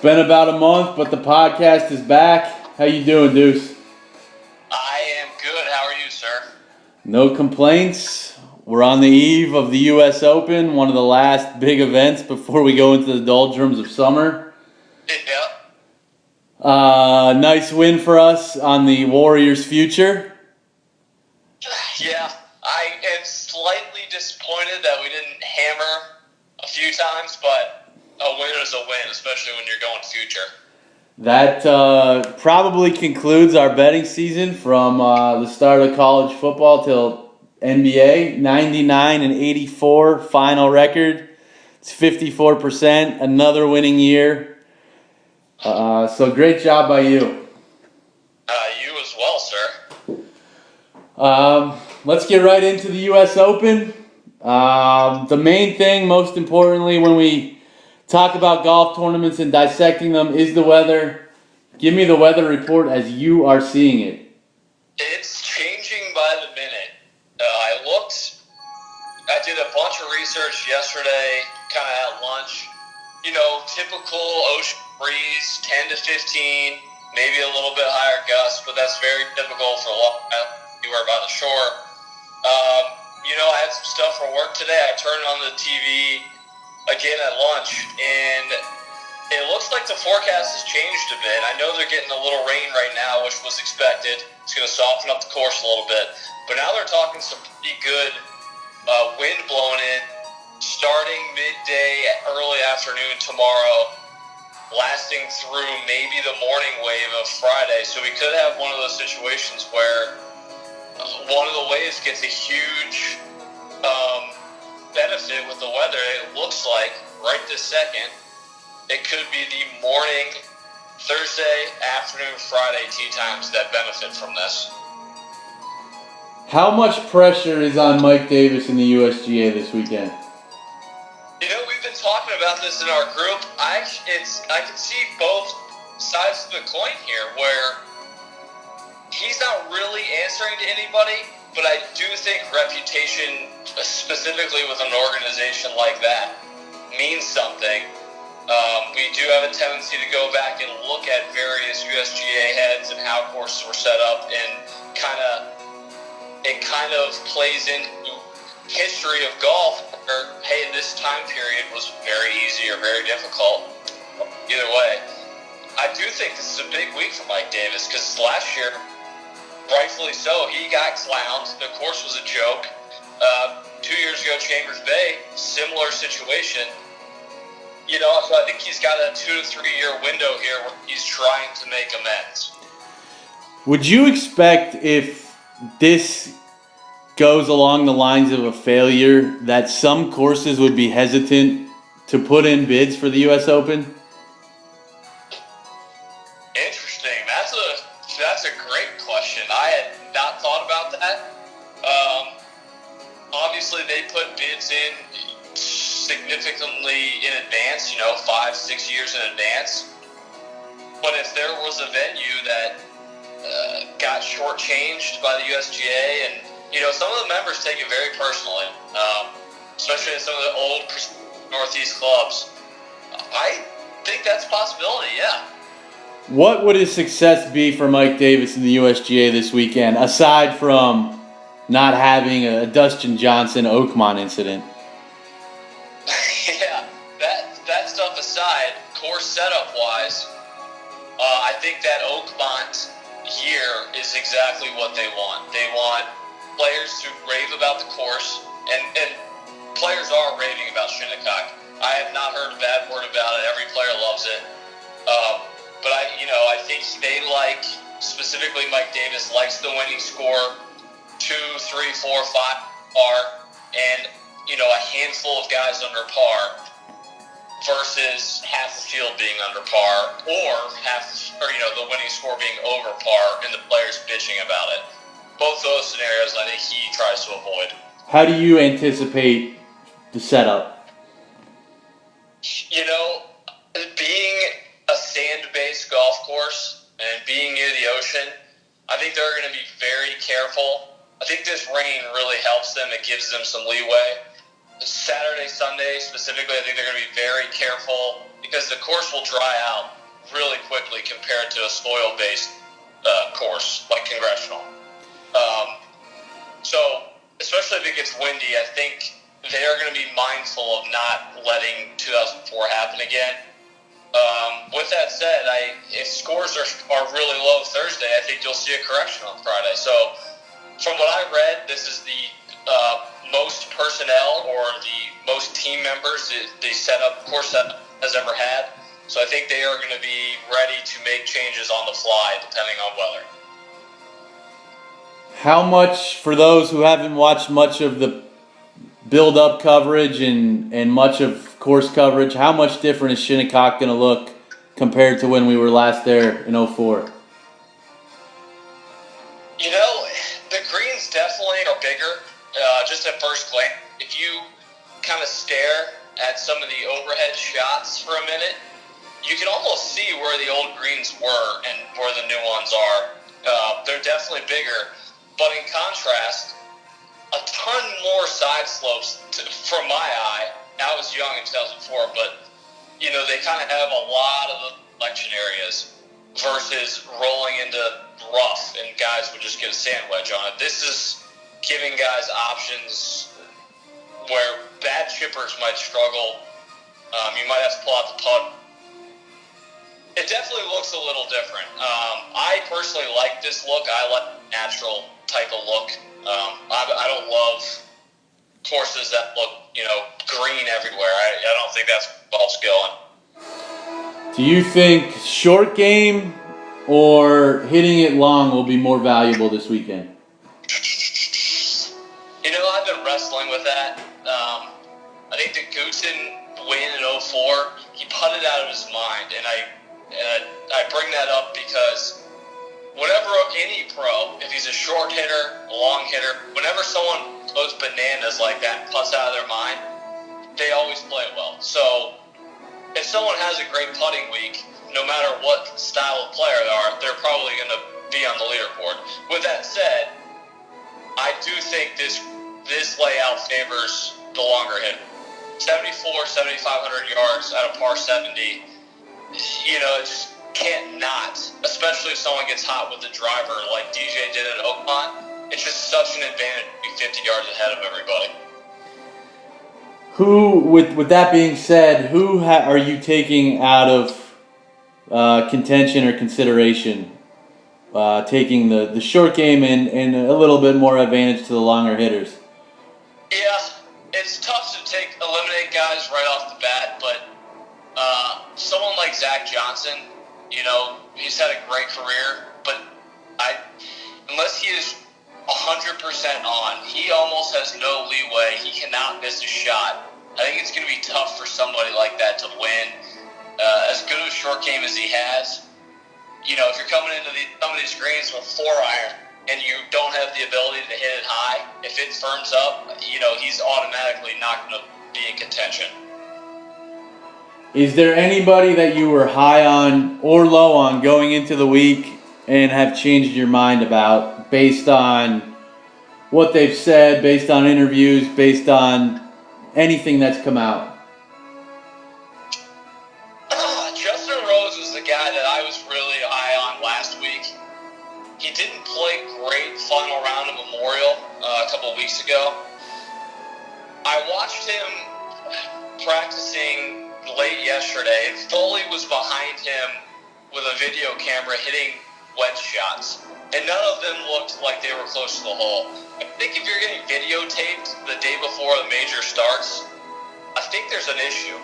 been about a month, but the podcast is back. How you doing, Deuce? I am good. How are you, sir? No complaints. We're on the eve of the U.S. Open, one of the last big events before we go into the doldrums of summer. Yep. Nice win for us on the Warriors' future. Yeah, I am slightly disappointed that we didn't hammer a few times, but a win is a win, especially when you're going future. That probably concludes our betting season from the start of college football till NBA. 99 and 84 final record. It's 54%. Another winning year. So great job by you. You as well, sir. Let's get right into the U.S. Open. The main thing, most importantly, when we talk about golf tournaments and dissecting them is the weather. Give me the weather report as you are seeing it. It's changing by the minute. I did a bunch of research yesterday, kind of at lunch. You know, typical ocean breeze, 10 to 15, maybe a little bit higher gusts, but that's very typical for a lot anywhere by the shore. I had some stuff for work today. I turned on the TV again at lunch, and it looks like the forecast has changed a bit. I know they're getting a little rain right now, which was expected. It's going to soften up the course a little bit. But now they're talking some pretty good wind blowing in, starting midday, early afternoon tomorrow, lasting through maybe the morning wave of Friday. So we could have one of those situations where one of the waves gets a huge benefit with the weather. It looks like right this second it could be the morning, Thursday, afternoon, Friday tee times that benefit from this. How much pressure is on Mike Davis in the USGA this weekend? We've been talking about this in our group. I can see both sides of the coin here, where he's not really answering to anybody, but I do think reputation, specifically with an organization like that, means something. We do have a tendency to go back and look at various USGA heads and how courses were set up, and it kind of plays into history of golf, where, hey, this time period was very easy or very difficult. Either way, I do think this is a big week for Mike Davis, because last year, rightfully so, he got clowned. The course was a joke. 2 years ago, Chambers Bay, similar situation. So I think he's got a 2 to 3 year window here where he's trying to make amends. Would you expect, if this goes along the lines of a failure, that some courses would be hesitant to put in bids for the U.S. Open? Interesting. That's a great question. I had not thought about that. Obviously, they put bids in significantly in advance, 5-6 years in advance. But if there was a venue that got shortchanged by the USGA, and some of the members take it very personally, especially in some of the old Northeast clubs, I think that's a possibility. Yeah. What would his success be for Mike Davis in the USGA this weekend, aside from not having a Dustin Johnson Oakmont incident? Yeah, that stuff aside, course setup-wise, I think that Oakmont year is exactly what they want. They want players to rave about the course, and players are raving about Shinnecock. I have not heard a bad word about it. Every player loves it. But I think they like, specifically Mike Davis, likes the winning score, 2, 3, 4, 5 par, and a handful of guys under par versus half the field being under par, or the winning score being over par and the players bitching about it. Both those scenarios, I think he tries to avoid. How do you anticipate the setup? Being a sand-based golf course and being near the ocean, I think they're going to be very careful. I think this rain really helps them. It gives them some leeway. Saturday, Sunday specifically, I think they're going to be very careful because the course will dry out really quickly compared to a soil-based course like Congressional. So, especially if it gets windy, I think they are going to be mindful of not letting 2004 happen again. With that said, if scores are really low Thursday, I think you'll see a correction on Friday. So, from what I read, this is the most personnel or the most team members the course setup has ever had. So I think they are going to be ready to make changes on the fly depending on weather. How much, for those who haven't watched much of the build-up coverage and much of course coverage, how much different is Shinnecock going to look compared to when we were last there in 04? You know, the greens definitely are bigger, just at first glance. If you kind of stare at some of the overhead shots for a minute, you can almost see where the old greens were and where the new ones are. They're definitely bigger, but in contrast, a ton more side slopes from my eye. I was young in 2004, but they kind of have a lot of the election areas versus rolling into rough and guys would just get a sand wedge on it. This is giving guys options where bad chippers might struggle. You might have to pull out the putt. It definitely looks a little different. I personally like this look. I like natural type of look. I don't love courses that look, green everywhere. I don't think that's golf's going. Do you think short game or hitting it long will be more valuable this weekend? I've been wrestling with that. I think the Goosen win in 04, he putted out of his mind, and I bring that up because whenever any pro, if he's a short hitter, a long hitter, whenever someone goes bananas like that and puts out of their mind, they always play well. So if someone has a great putting week, no matter what style of player they are, they're probably going to be on the leaderboard. With that said, I do think this layout favors the longer hitter. 74, 7,500 yards at a par 70, it just can't not, especially if someone gets hot with the driver like DJ did at Oakmont. It's just such an advantage to be 50 yards ahead of everybody. Who, with that being said, who are you taking out of contention or consideration? Taking the short game and a little bit more advantage to the longer hitters. Yeah, it's tough to eliminate guys right off the bat, but someone like Zach Johnson, he's had a great career, but unless he is 100% on, he almost has no leeway. He cannot miss a shot. I think it's going to be tough for somebody like that to win. As good of a short game as he has, if you're coming into some of these greens with 4-iron and you don't have the ability to hit it high, if it firms up, he's automatically not going to be in contention. Is there anybody that you were high on or low on going into the week and have changed your mind about based on what they've said, based on interviews, based on anything that's come out? Justin Rose was the guy that I was really high on last week. He didn't play great final round of Memorial a couple of weeks ago. I watched him practicing late yesterday, and Foley was behind him with a video camera hitting wedge shots, and none of them looked like they were close to the hole. I think if you're getting videotaped the day before the major starts, I think there's an issue.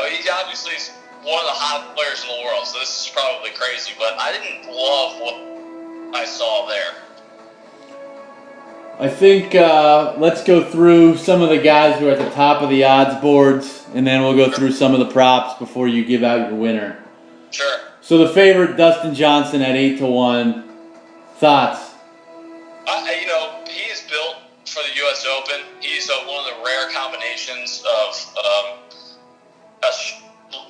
He obviously is one of the hot players in the world, so this is probably crazy, but I didn't love what I saw there. I think let's go through some of the guys who are at the top of the odds boards, and then we'll go through some of the props before you give out your winner. Sure. So the favorite, Dustin Johnson at 8-1. Thoughts? He is built for the U.S. Open. He's one of the rare combinations of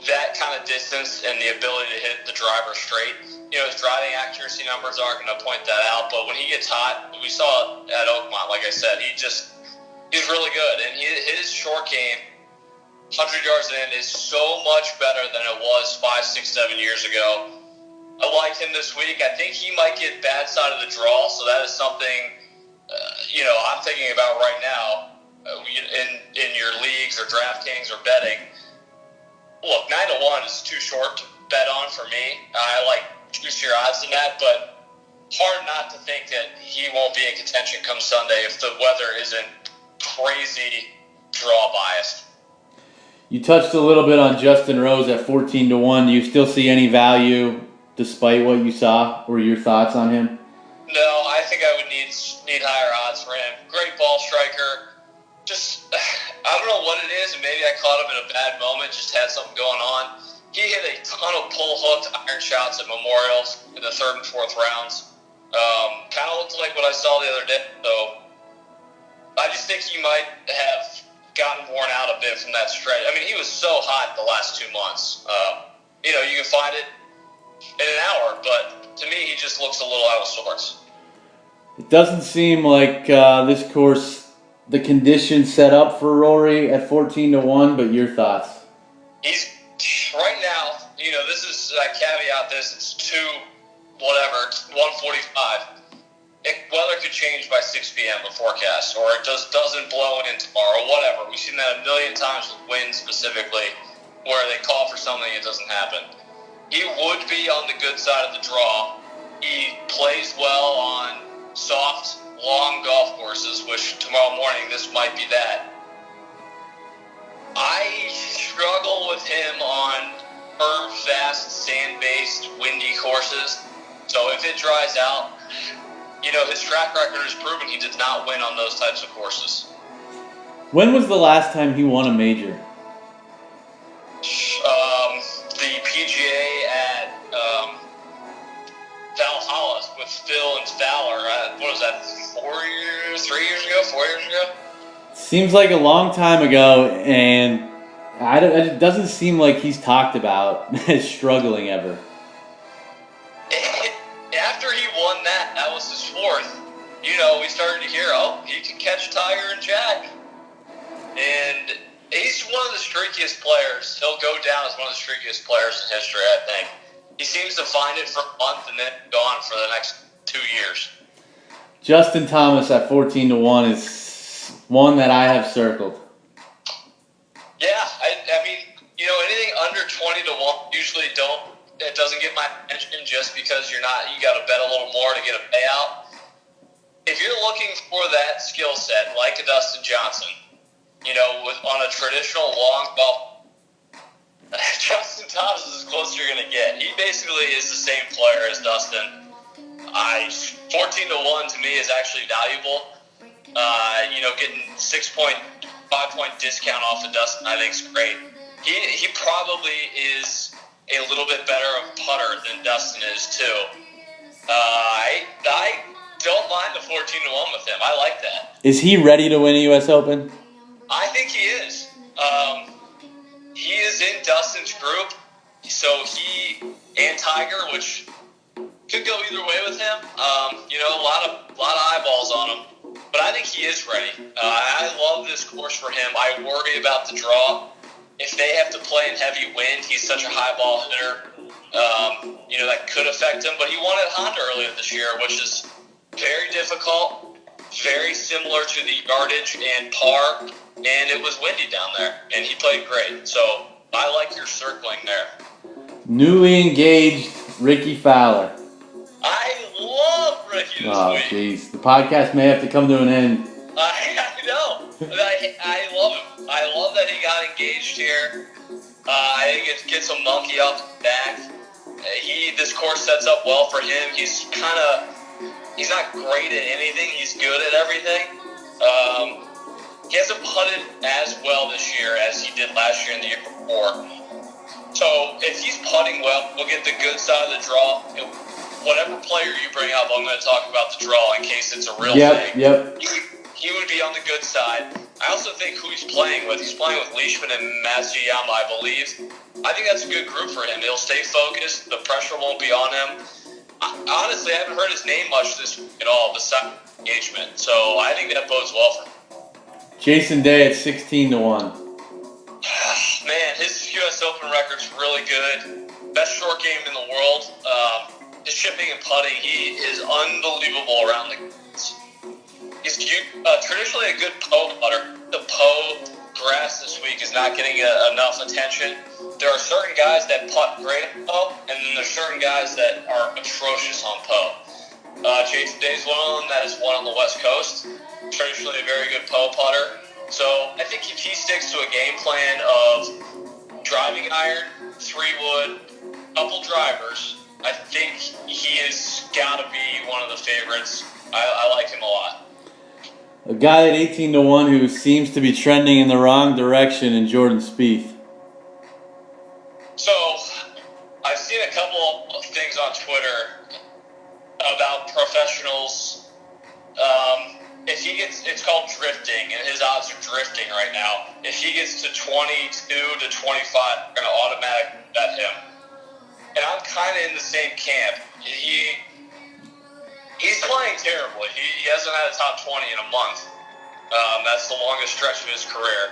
that kind of distance and the ability to hit the driver straight. His driving accuracy numbers aren't going to point that out, but when he gets hot, we saw it at Oakmont, like I said, he just He's really good, and his short game, 100 yards in, is so much better than it was 5, 6, 7 years ago. I like him this week. I think he might get bad side of the draw, so that is something I'm thinking about right now in your leagues or DraftKings or betting. Look, 9-1 is too short to bet on for me. I like juicier odds than that, but hard not to think that he won't be in contention come Sunday if the weather isn't crazy draw biased. You touched a little bit on Justin Rose at 14-1. Do you still see any value despite what you saw? Or your thoughts on him? No, I think I would need higher odds for him. Great ball striker. Just, I don't know what it is, and maybe I caught him in a bad moment, just had something going on. He hit a ton of pull-hooked iron shots at Memorials in the 3rd and 4th rounds. Kind of looked like what I saw the other day, so I just think he might have gotten worn out a bit from that stretch. I mean, he was so hot the last 2 months. You can find it in an hour, but to me, he just looks a little out of sorts. It doesn't seem like this course, the conditions set up for Rory at 14-1, but your thoughts? He's, right now, this is, I caveat this, it's 1:45. Weather could change by 6 p.m. the forecast, or it just doesn't blow in tomorrow, whatever. We've seen that a million times with wind specifically, where they call for something, it doesn't happen. He would be on the good side of the draw. He plays well on soft, long golf courses, which tomorrow morning, this might be that. I struggle with him on firm, fast, sand-based, windy courses. So if it dries out, his track record has proven he did not win on those types of courses. When was the last time he won a major? The PGA at Valhalla with Phil and Fowler. What was that, 4 years ago? Seems like a long time ago, and it doesn't seem like he's talked about as struggling ever. After he won that was his 4th. We started to hear, he can catch Tiger and Jack. And he's one of the streakiest players. He'll go down as one of the streakiest players in history, I think. He seems to find it for a month and then gone for the next 2 years. Justin Thomas at 14-1 is one that I have circled. Yeah, I mean, anything under 20-1 usually it doesn't get my attention just because you got to bet a little more to get a payout. If you're looking for that skill set, like a Dustin Johnson, on a traditional long ball, Justin Thomas is as close as you're going to get. He basically is the same player as Dustin. 14-1 to me is actually valuable. Getting 5-point discount off of Dustin, I think is great. He probably is a little bit better of a putter than Dustin is too. I don't mind the 14-1 with him. I like that. Is he ready to win a U.S. Open? I think he is. He is in Dustin's group, so he and Tiger, which could go either way with him. A lot of eyeballs on him, but I think he is ready. I love this course for him. I worry about the draw. If they have to play in heavy wind, he's such a high ball hitter. That could affect him. But he won at Honda earlier this year, which is very difficult, very similar to the yardage and par, and it was windy down there, and he played great. So I like your circling there. Newly engaged Ricky Fowler. I love Ricky this week. Jeez. The podcast may have to come to an end. I know. I love him. I love that he got engaged here. I think it gets a monkey off the back. This course sets up well for him. He's not great at anything. He's good at everything. He hasn't putted as well this year as he did last year and the year before. So if he's putting well, we'll get the good side of the draw. Whatever player you bring up, I'm going to talk about the draw in case it's a real thing. Yep. He would be on the good side. I also think who he's playing with Leishman and Matsuyama, I believe. I think that's a good group for him. He'll stay focused. The pressure won't be on him. Honestly, I haven't heard his name much this week at all besides engagement. So I think that bodes well for him. Jason Day at 16-1. Man, his U.S. Open record's really good. Best short game in the world. His chipping and putting, he is unbelievable around the greens. He's traditionally a good Poe putter. The Poe grass this week is not getting enough attention. There are certain guys that putt great on Poe, and then there's certain guys that are atrocious on Poe. Jason Day's one of them. That is one on the West Coast. Traditionally a very good Poe putter. So I think if he sticks to a game plan of driving iron, 3-wood, couple drivers, I think he has got to be one of the favorites. I like him a lot. A guy at 18-1 who seems to be trending in the wrong direction in Jordan Spieth. So I've seen a couple of things on Twitter about professionals. If he gets, it's called drifting, and his odds are drifting right now. If he gets to 22 to 25, we're going to automatically bet him. And I'm kind of in the same camp. He's playing terribly. He hasn't had a top 20 in a month. That's the longest stretch of his career.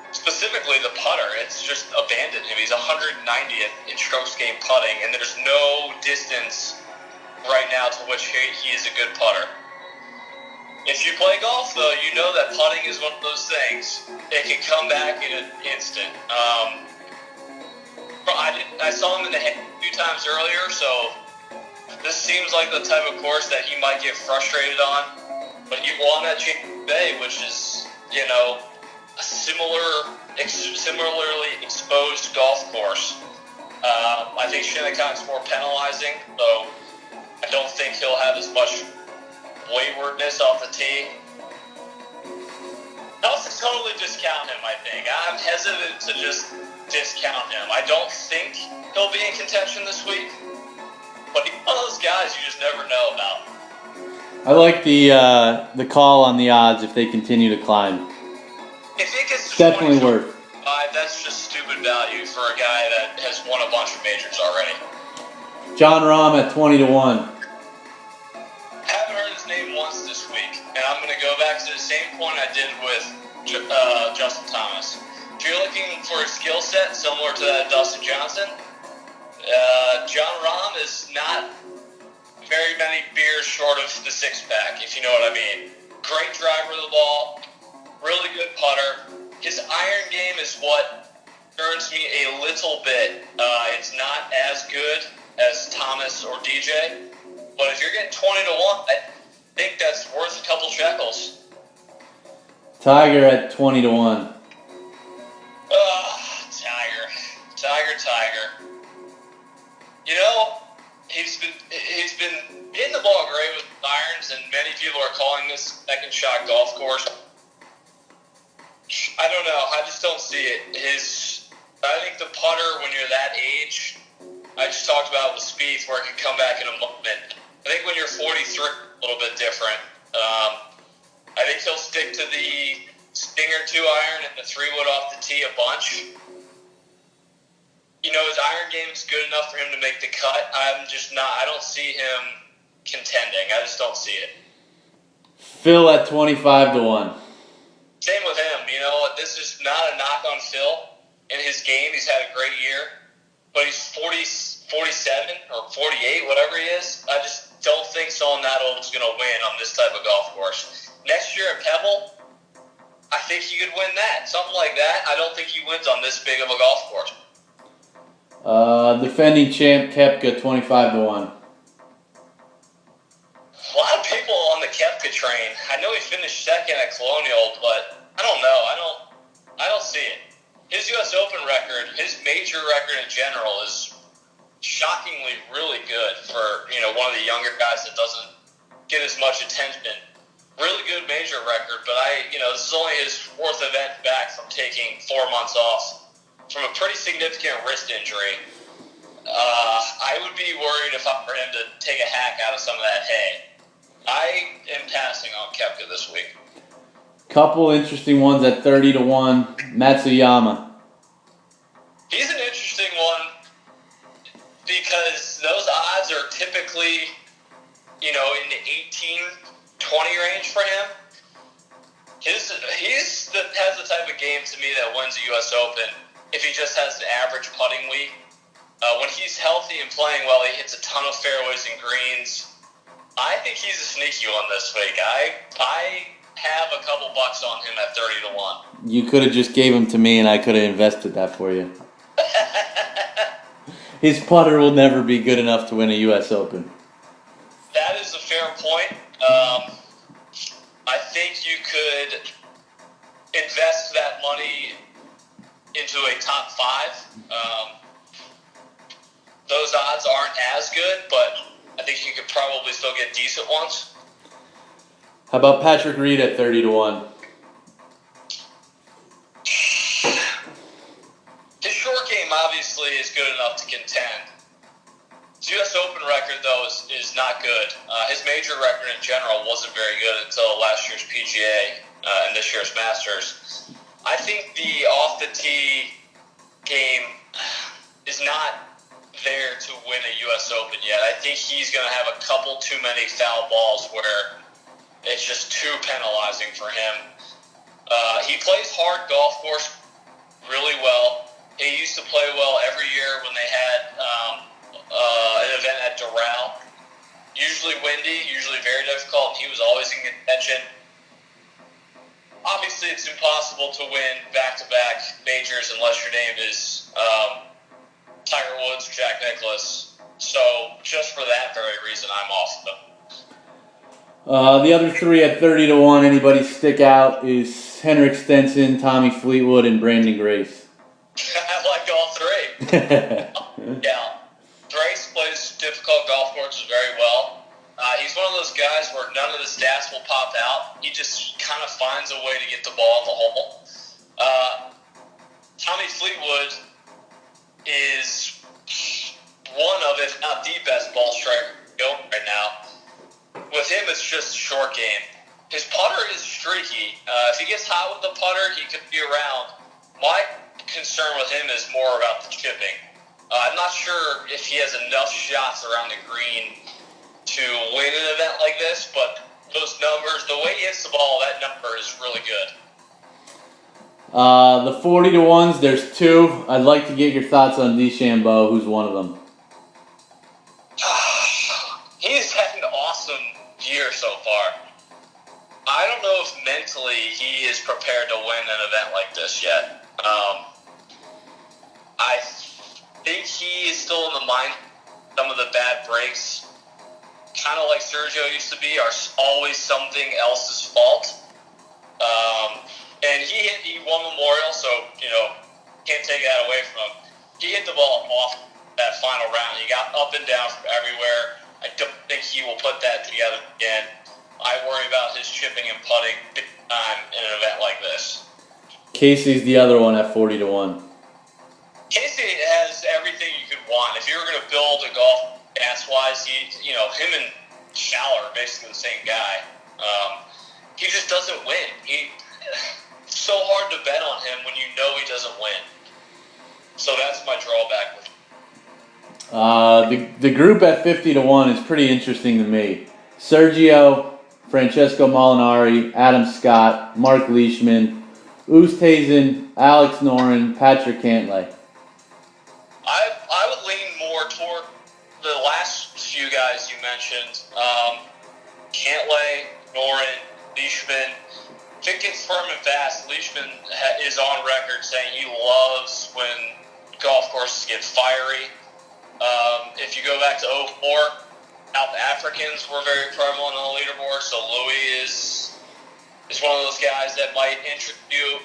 Specifically the putter, it's just abandoned him. He's 190th in strokes gained putting, and there's no distance right now to which he is a good putter. If you play golf, though, you know that putting is one of those things. It can come back in an instant. I saw him in the head a few times earlier, so this seems like the type of course that he might get frustrated on. But he won at Champions Bay, which is, a similarly exposed golf course. I think Shinnecock's more penalizing, so I don't think he'll have as much waywardness off the tee. I also totally discount him, I think. I'm hesitant to just discount him. I don't think he'll be in contention this week, but he's one of those guys you just never know about. I like the call on the odds if they continue to climb. If it gets to Definitely worth. That's just stupid value for a guy that has won a bunch of majors already. John Rahm at 20-1. Haven't heard his name once this week, and I'm going to go back to the same point I did with Justin Thomas. If you're looking for a skill set similar to that of Dustin Johnson, John Rahm is not very many beers short of the six-pack, if you know what I mean. Great driver of the ball, really good putter. His iron game is what concerns me a little bit. It's not as good as Thomas or DJ. But if you're getting 20-1, I think that's worth a couple shekels. Tiger at 20-1. Tiger. He's been hitting the ball great with irons, and many people are calling this second shot golf course. I don't know. I just don't see it. I think the putter, when you're that age, I just talked about with Spieth, where it can come back in a moment. I think when you're 43, a little bit different. I think he'll stick to the Stinger 2 iron and the 3-wood off the tee a bunch. His iron game's good enough for him to make the cut. I don't see him contending. I just don't see it. Phil at 25-1. Same with him. This is not a knock on Phil. In his game, he's had a great year. But he's 47 or 48, whatever he is. I just don't think someone that old is going to win on this type of golf course. Next year at Pebble, I think he could win that. Something like that. I don't think he wins on this big of a golf course. Defending champ Koepka 25-1. A lot of people on the Koepka train. I know he finished second at Colonial, but I don't know. I don't see it. His U.S. Open record, his major record in general, is shockingly really good for one of the younger guys that doesn't get as much attention. Really good major record, but this is only his fourth event back from taking 4 months off from a pretty significant wrist injury. I would be worried if I were him to take a hack out of some of that hay. I am passing on Koepka this week. Couple interesting ones at 30-1. Matsuyama. He's an interesting one because those odds are typically, in the 18-20 range for him. Has the type of game to me that wins the U.S. Open if he just has an average putting week. When he's healthy and playing well, he hits a ton of fairways and greens. I think he's a sneaky one this week. I have a couple bucks on him at 30-1. You could have just gave him to me, and I could have invested that for you. His putter will never be good enough to win a U.S. Open. That is a fair point. I think you could invest that money into a top 5. Those odds aren't as good, but I think you could probably still get decent ones. How about Patrick Reed at 30-1? His short game obviously is good enough to contend. His U.S. Open record, though, is not good. His major record in general wasn't very good until last year's PGA and this year's Masters. I think the off-the-tee game is not there to win a U.S. Open yet. I think he's going to have a couple too many foul balls where it's just too penalizing for him. He plays hard golf course really well. He used to play well every year when they had an event at Doral. Usually windy, usually very difficult. He was always in contention. Obviously, it's impossible to win back-to-back majors unless your name is Tiger Woods or Jack Nicklaus. So just for that very reason, I'm off them. The other 3 at 30-1, anybody stick out is Henrik Stenson, Tommy Fleetwood, and Brandon Grace. I like all 3. Yeah. Grace plays difficult golf courses very well. He's one of those guys where none of the stats will pop out. He just kind of finds a way to get the ball in the hole. Tommy Fleetwood is one of, if not the best ball striker going right now. With him, it's just a short game. His putter is streaky. If he gets hot with the putter, he could be around. My concern with him is more about the chipping. I'm not sure if he has enough shots around the green to win an event like this, but those numbers, the way he hits the ball, that number is really good. The 40-1s, there's 2. I'd like to get your thoughts on DeChambeau, who's one of them. He's had an awesome year so far. I don't know if mentally he is prepared to win an event like this yet. I think he is still in the mind. Some of the bad breaks, kind of like Sergio used to be, are always something else's fault. And he won Memorial, so, can't take that away from him. He hit the ball off that final round. He got up and down from everywhere. I don't think he will put that together again. I worry about his chipping and putting big time in an event like this. Casey's the other one at 40-1. Casey has everything you could want. If you were going to build a golf gas-wise, him and Schaller are basically the same guy. He just doesn't win. It's so hard to bet on him when you know he doesn't win. So that's my drawback with him. The group at 50-1 is pretty interesting to me. Sergio, Francesco Molinari, Adam Scott, Mark Leishman, Oosthuizen, Alex Noren, Patrick Cantlay. I would lean more toward the last few guys you mentioned. Cantlay, Noren, Leishman. If it gets firm and fast, Leishman is on record saying he loves when golf courses get fiery. If you go back to 2004, South Africans were very prevalent on the leaderboard, so Louis is one of those guys that might interest you.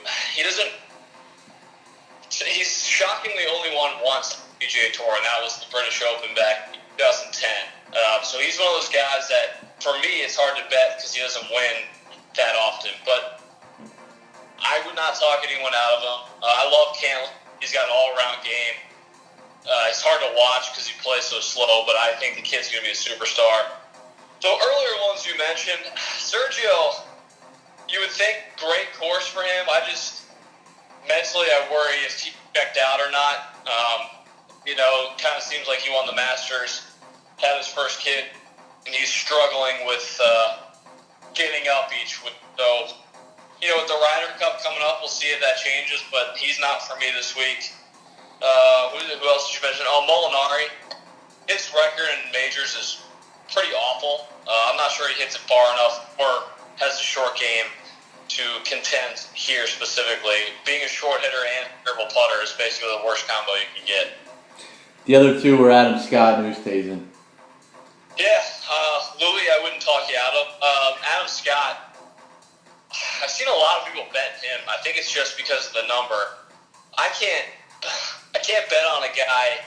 He's shockingly only won once on the PGA Tour, and that was the British Open back in 2010. So he's one of those guys that, for me, it's hard to bet because he doesn't win that often. But I would not talk anyone out of him. I love Cantlay. He's got an all-around game. It's hard to watch because he plays so slow, but I think the kid's going to be a superstar. So earlier ones you mentioned, Sergio, you would think great course for him. Mentally I worry if he checked out or not. Kind of seems like he won the Masters, had his first kid, and he's struggling with getting up each week. So, with the Ryder Cup coming up, we'll see if that changes, but he's not for me this week. Who else did you mention? Oh, Molinari. His record in majors is pretty awful. I'm not sure he hits it far enough or has a short game to contend here specifically. Being a short hitter and a terrible putter is basically the worst combo you can get. The other two were Adam Scott and Oosthuizen. Yeah, Louis, I wouldn't talk you out of. Adam Scott, I've seen a lot of people bet him. I think it's just because of the number. I can't bet on a guy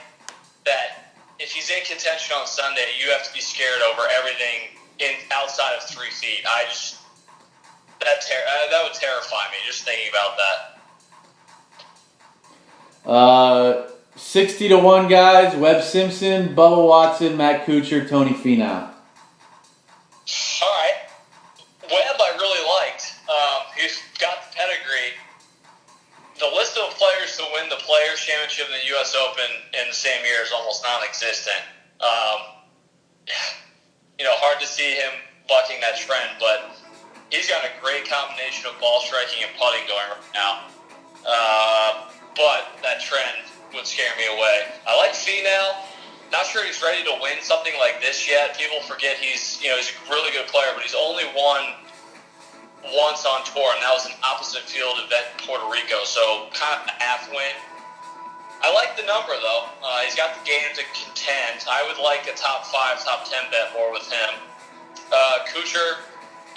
that if he's in contention on Sunday, you have to be scared over everything outside of 3 feet. That would terrify me just thinking about that. 60-1 guys: Webb Simpson, Bubba Watson, Matt Kuchar, Tony Finau. All right. Webb I really liked. He's got the pedigree. The list of players to win the Players' Championship and the U.S. Open in the same year is almost non-existent. Hard to see him bucking that trend, but he's got a great combination of ball striking and putting going right now. But that trend would scare me away. I like Finau. Not sure he's ready to win something like this yet. People forget he's a really good player, but he's only won once on tour, and that was an opposite field event in Puerto Rico, so kind of a half win. I like the number, though. He's got the game to contend. I would like a top 5, top 10 bet more with him. Kuchar,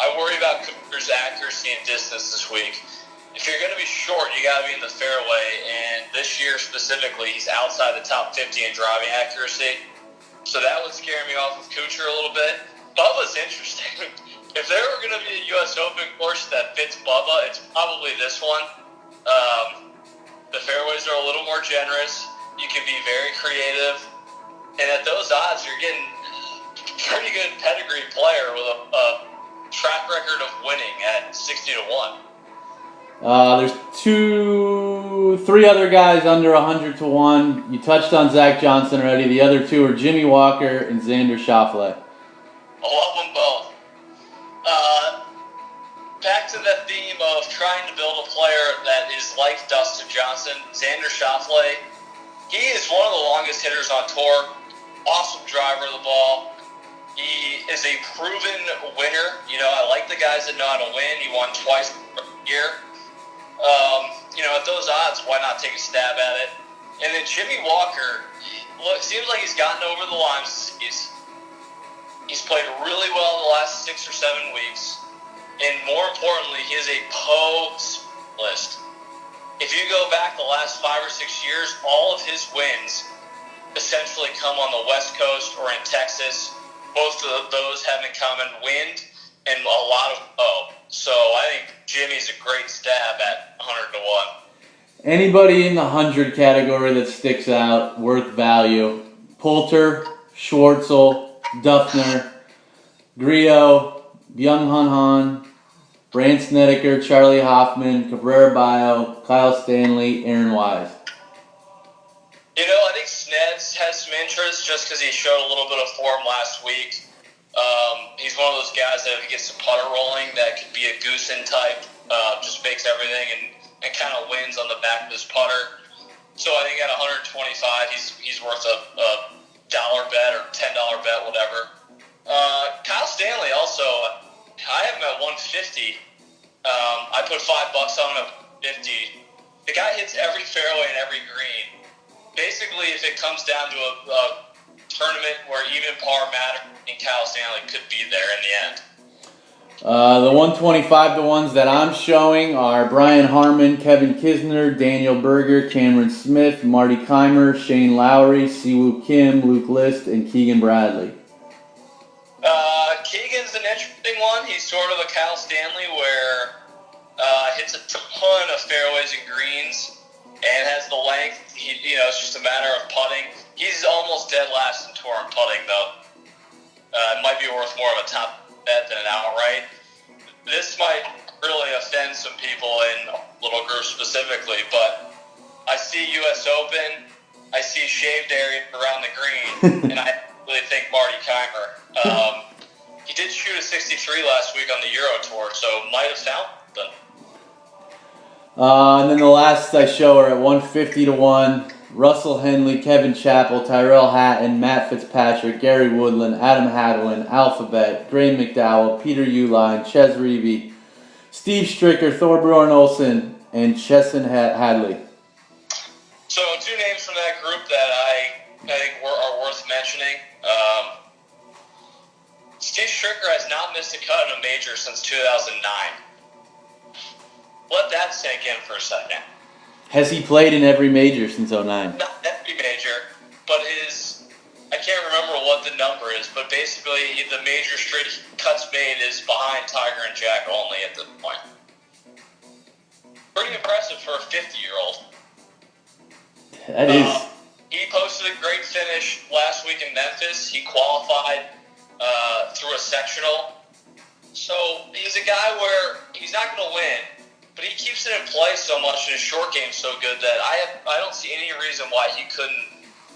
I worry about Kuchar's accuracy and distance this week. If you're going to be short, you got to be in the fairway, and this year specifically, he's outside the top 50 in driving accuracy. So that would scare me off with Kuchar a little bit. Bubba's interesting. If there were going to be a U.S. Open course that fits Bubba, it's probably this one. The fairways are a little more generous. You can be very creative. And at those odds, you're getting a pretty good pedigree player with a track record of winning at 60-1. There's 3 other guys under 100-1. You touched on Zach Johnson already. The other 2 are Jimmy Walker and Xander Schauffele. I love them both. Back to the theme of trying to build a player that is like Dustin Johnson, Xander Schauffele. He is one of the longest hitters on tour. Awesome driver of the ball. He is a proven winner. I like the guys that know how to win. He won twice a year. At those odds, why not take a stab at it? And then Jimmy Walker, seems like he's gotten over the line. He's played really well in the last 6 or 7 weeks. And more importantly, he is a post-list. If you go back the last 5 or 6 years, all of his wins essentially come on the West Coast or in Texas. Both of those have in common wind and a lot of So I think Jimmy's a great stab at 100-1. Anybody in the 100 category that sticks out, worth value: Poulter, Schwartzel, Duffner, Griot, Byung Hun Han, Brant Snedeker, Charlie Hoffman, Cabrera Bio, Kyle Stanley, Aaron Wise. I think Sneds has some interest just because he showed a little bit of form last week. He's one of those guys that if he gets the putter rolling, that could be a Goosen type, just makes everything and kind of wins on the back of his putter. So I think at 125, he's worth a dollar bet or $10 bet, whatever. Kyle Stanley also, I have him at 150. I put $5 on him at 50. The guy hits every fairway and every green. Basically, if it comes down to a tournament where even par matters, and Kyle Stanley could be there in the end. The 125-1s that I'm showing are Brian Harmon, Kevin Kisner, Daniel Berger, Cameron Smith, Marty Keimer, Shane Lowry, Siwoo Kim, Luke List, and Keegan Bradley. Keegan's an interesting one. He's sort of a Kyle Stanley where hits a ton of fairways and greens and has the length. It's just a matter of putting. He's almost dead last in tour in putting, though. It might be worth more of a top bet than an outright. This might really offend some people in little groups specifically, but I see U.S. Open, I see shaved area around the green, and I really think Marty Keimer. He did shoot a 63 last week on the Euro Tour, so might have found them. And then the last I show are at 150 to 1. Russell Henley, Kevin Chappell, Tyrell Hatton, Matt Fitzpatrick, Gary Woodland, Adam Hadwin, Alphabet, Gray McDowell, Peter Uline, Ches Reeve, Steve Stricker, Thorbjorn Olsen, and Chesson Hadley. So 2 names from that group that I think are worth mentioning. Steve Stricker has not missed a cut in a major since 2009. Let that sink in for a second. Has he played in every major since 09? Not every major, but I can't remember what the number is, but basically the major straight cuts made is behind Tiger and Jack only at this point. Pretty impressive for a 50-year-old. That is. He posted a great finish last week in Memphis. He qualified through a sectional. So he's a guy where he's not going to win, but he keeps it in play so much and his short game's so good that I don't see any reason why he couldn't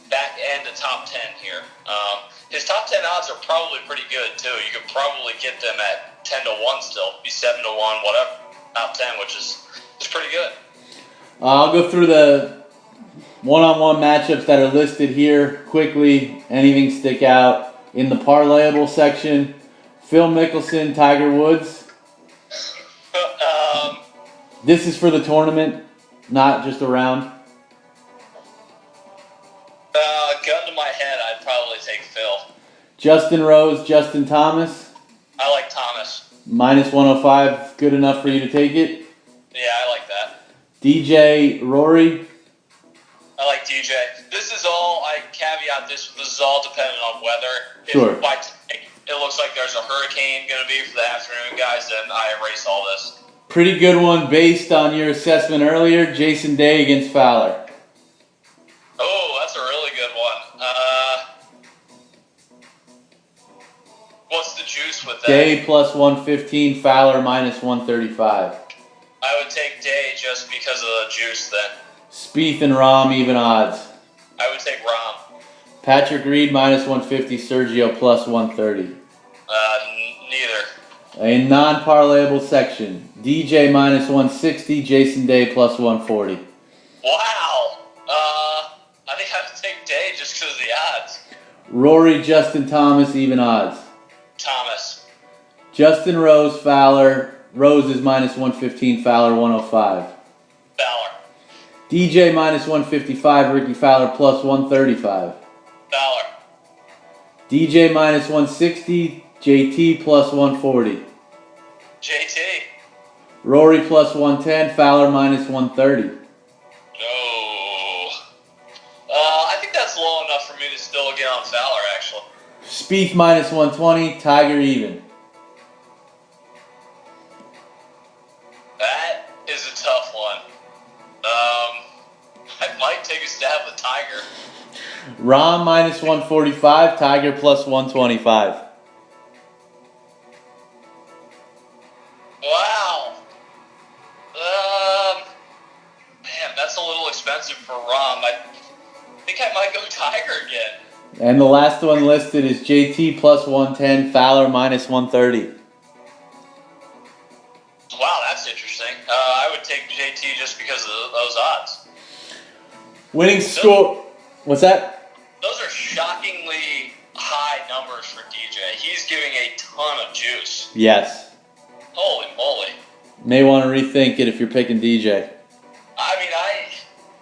back end a top 10 here. His top 10 odds are probably pretty good too. You could probably get them at 10 to 1 still, be 7 to 1, whatever, top 10, which is pretty good. I'll go through the one-on-one matchups that are listed here quickly. Anything stick out? In the parlayable section, Phil Mickelson, Tiger Woods. This is for the tournament, not just a round. Gun to my head, I'd probably take Phil. Justin Rose, Justin Thomas. I like Thomas. Minus 105, good enough for you to take it? Yeah, I like that. DJ, Rory. I like DJ. This is all, I caveat this is all dependent on weather. Sure. If it looks like there's a hurricane going to be for the afternoon, guys, then I erase all this. Pretty good one based on your assessment earlier. Jason Day against Fowler. Oh, that's a really good one. What's the juice with that? Day plus 115, Fowler minus 135. I would take Day just because of the juice then. Spieth and Rahm, even odds. I would take Rahm. Patrick Reed minus 150, Sergio plus 130. Neither. A non-parlayable section. DJ minus 160, Jason Day plus 140. Wow. I think I would take Day just because of the odds. Rory, Justin Thomas, even odds. Thomas. Justin Rose, Fowler. Rose is minus 115, Fowler 105. Fowler. DJ minus 155, Ricky Fowler plus 135. Fowler. DJ minus 160, JT plus 140. JT. Rory plus 110, Fowler minus 130. No. I think that's low enough for me to still get on Fowler, actually. Spieth minus 120, Tiger even. That is a tough one. I might take a stab with Tiger. Rahm minus 145, Tiger plus 125. Wow. Man, that's a little expensive for Rahm. I think I might go Tiger again. And the last one listed is JT plus 110, Fowler minus 130. Wow, that's interesting. I would take JT just because of those odds. Winning score. What's that? Those are shockingly high numbers for DJ. He's giving a ton of juice. Yes. Holy moly. May want to rethink it if you're picking DJ. I mean,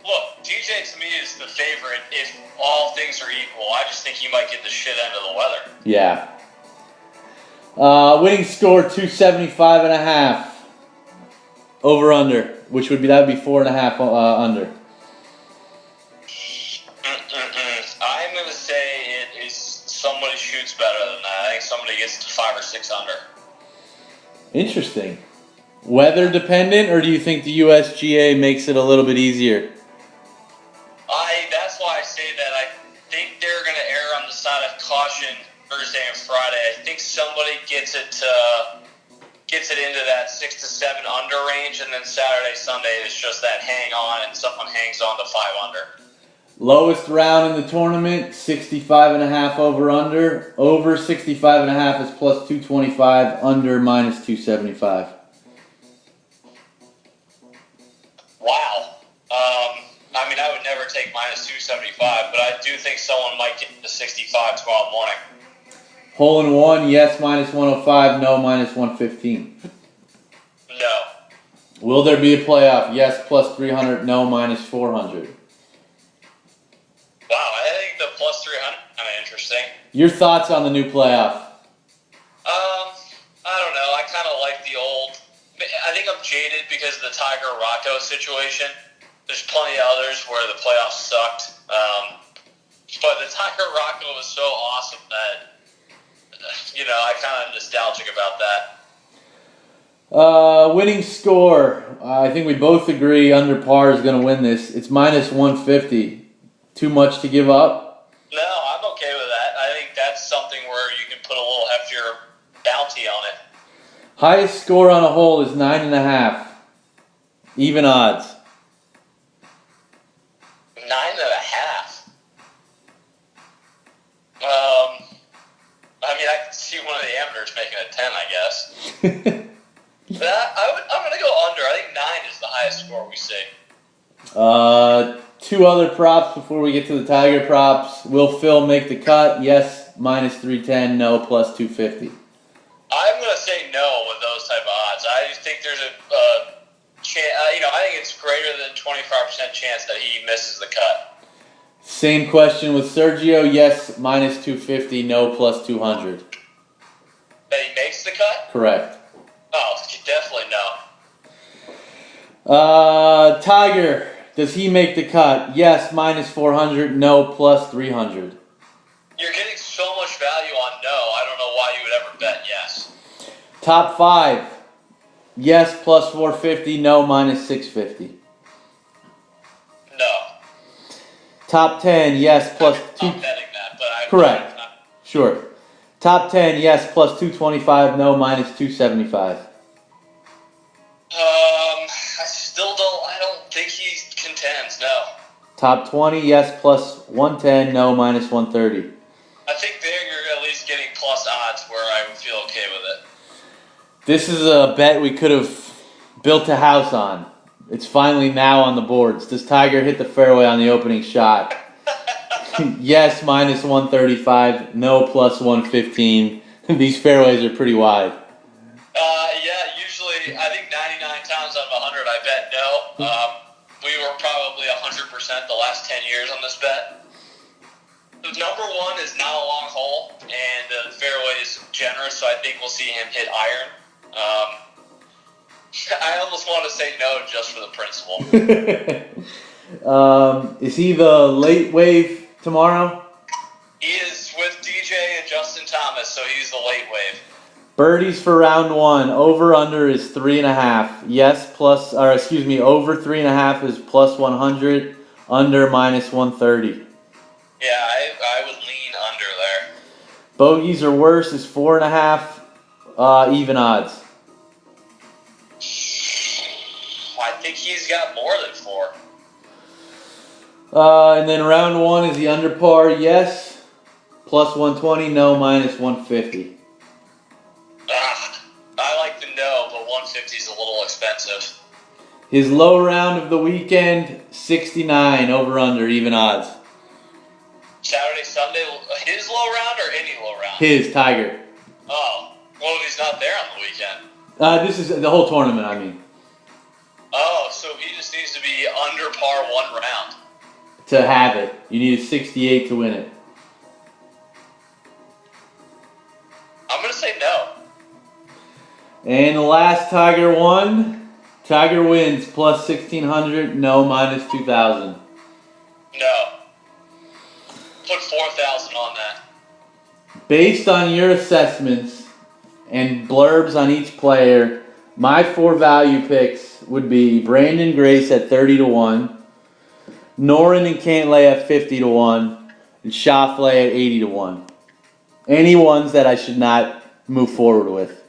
look, DJ to me is the favorite if all things are equal. I just think he might get the shit end of the weather. Yeah. Winning score 275.5. Over under, which that would be 4.5 under. I'm gonna say it is somebody shoots better than that. I think somebody gets to 5 or 6 under. Interesting. Weather dependent, or do you think the USGA makes it a little bit easier? That's why I say that. I think they're gonna err on the side of caution Thursday and Friday. I think somebody gets it into that 6 to 7 under range, and then Saturday, Sunday is just that hang on, and someone hangs on to 5 under. Lowest round in the tournament, 65.5 over under. Over 65.5 is plus 225. Under minus 275. 275, but I do think someone might get to 65 tomorrow morning. Hole in one, yes, minus 105, no, minus 115. No. Will there be a playoff? Yes, plus 300, no, minus 400. Wow, I think the plus 300 is kind of interesting. Your thoughts on the new playoff? I don't know. I kind of like the old. I think I'm jaded because of the Tiger Rocco situation. There's plenty of others where the playoffs sucked. But the Tiger Rocco was so awesome that, I kind of nostalgic about that. Winning score. I think we both agree under par is going to win this. It's minus 150. Too much to give up? No, I'm okay with that. I think that's something where you can put a little heftier bounty on it. Highest score on a hole is 9.5. Even odds. 9.5. I can see one of the amateurs making a 10, I guess. But I'm going to go under. I think 9 is the highest score we see. Two other props before we get to the Tiger props. Will Phil make the cut? Yes, minus 310. No, plus 250. I'm going to say no with those type of odds. I just think there's a chance. I think it's greater than 25% chance that he misses the cut. Same question with Sergio. Yes, minus 250. No, plus 200. That he makes the cut? Correct. Oh, definitely no. Tiger, does he make the cut? Yes, minus 400. No, plus 300. You're getting so much value on no. I don't know why you would ever bet yes. Top 5. Yes, plus 450. No, minus 650. No. Top 10. Yes, plus I'm betting that, but I. Correct. Sure. Top 10. Yes, plus 225. No, minus 275. I don't think he contends. No. Top 20. Yes, plus 110. No, minus 130. I think there you're at least getting plus odds where I would feel okay with it. This is a bet we could have built a house on. It's finally now on the boards. Does Tiger hit the fairway on the opening shot? Yes, minus 135. No, plus 115. These fairways are pretty wide. Yeah, usually I think 99 times out of 100 I bet no. We were probably 100% the last 10 years on this bet. The number one is not a long hole, and the fairway is generous, so I think we'll see him hit iron. I almost want to say no just for the principle. Is he the late wave tomorrow? He is with DJ and Justin Thomas, so he's the late wave. Birdies for round 1. Over under is 3.5. Yes, over 3.5 is plus 100. Under minus 130. Yeah, I would lean under there. Bogeys or worse is 4.5. Even odds. I think he's got more than 4. And then round 1 is the under par. Yes, plus 120. No, minus 150. I like the no, but 150 is a little expensive. His low round of the weekend, 69. Over under, even odds. Saturday, Sunday, his low round or any low round? His, Tiger. Oh, well, he's not there on the weekend. This is the whole tournament, I mean. Oh, so he just needs to be under par 1 round. To have it. You need a 68 to win it. I'm going to say no. And the last Tiger won. Tiger wins plus 1,600. No, minus 2,000. No. Put 4,000 on that. Based on your assessments and blurbs on each player, my 4 value picks would be Brandon Grace at 30 to 1, Noren and Cantlay at 50 to 1, and Schauffele at 80 to 1. Any ones that I should not move forward with.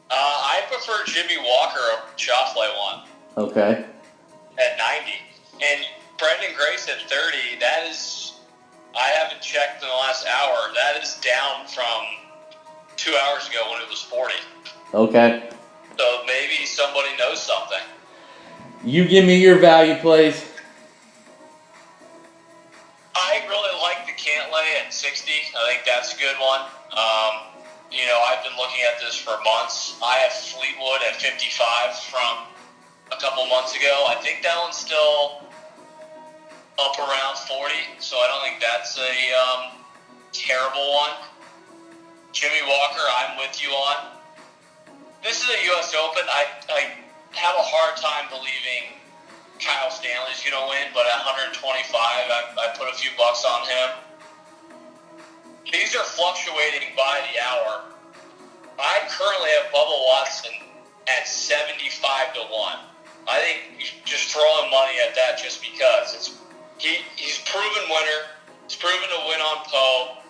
I prefer Jimmy Walker over Schauffele 1. Okay. At 90. And Brandon Grace at 30, that is, I haven't checked in the last hour, that is down from 2 hours ago when it was 40. Okay. So maybe somebody knows something. You give me your value plays. 60. I think that's a good one. I've been looking at this for months. I have Fleetwood at 55 from a couple months ago. I think that one's still up around 40, so I don't think that's a terrible one. Jimmy Walker, I'm with you on. This is a U.S. Open. I have a hard time believing Kyle Stanley's going to win, but at 125, I put a few bucks on him. These are fluctuating by the hour. I currently have Bubba Watson at 75 to 1. I think just throwing money at that just because he's proven winner. He's proven to win on Poe.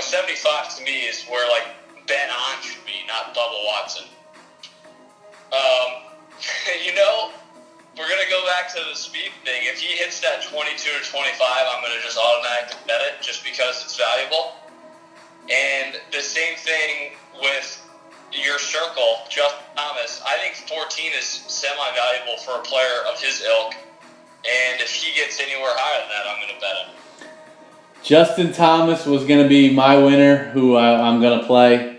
75 to me is where like Ben On should be, not Bubba Watson. We're gonna go back to the speed thing. If he hits that 22 or 25, I'm gonna just automatically bet it just because it's valuable. And the same thing with your circle, Justin Thomas. I think 14 is semi-valuable for a player of his ilk. And if he gets anywhere higher than that, I'm going to bet him. Justin Thomas was going to be my winner, who I'm going to play.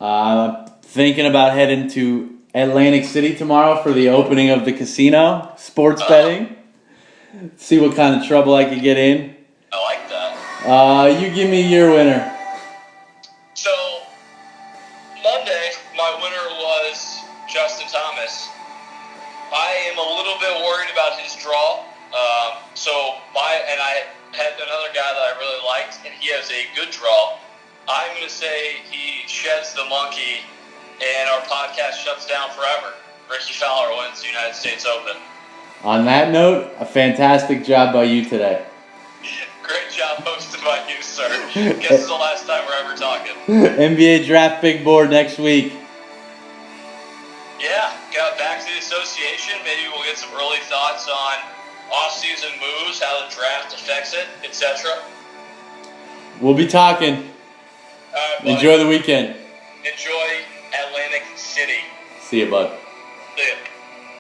I'm thinking about heading to Atlantic City tomorrow for the opening of the casino, sports betting. See what kind of trouble I could get in. I like that. You give me your winner. So, Monday, my winner was Justin Thomas. I am a little bit worried about his draw. And I had another guy that I really liked, and he has a good draw. I'm going to say he sheds the monkey, and our podcast shuts down forever. Ricky Fowler wins the United States Open. On that note, a fantastic job by you today. Great job hosted by you, sir. Guess it's the last time we're ever talking. NBA draft big board next week. Yeah, got back to the association. Maybe we'll get some early thoughts on off-season moves, how the draft affects it, etc. We'll be talking. All right, Enjoy the weekend. Enjoy Atlantic City. See you, bud.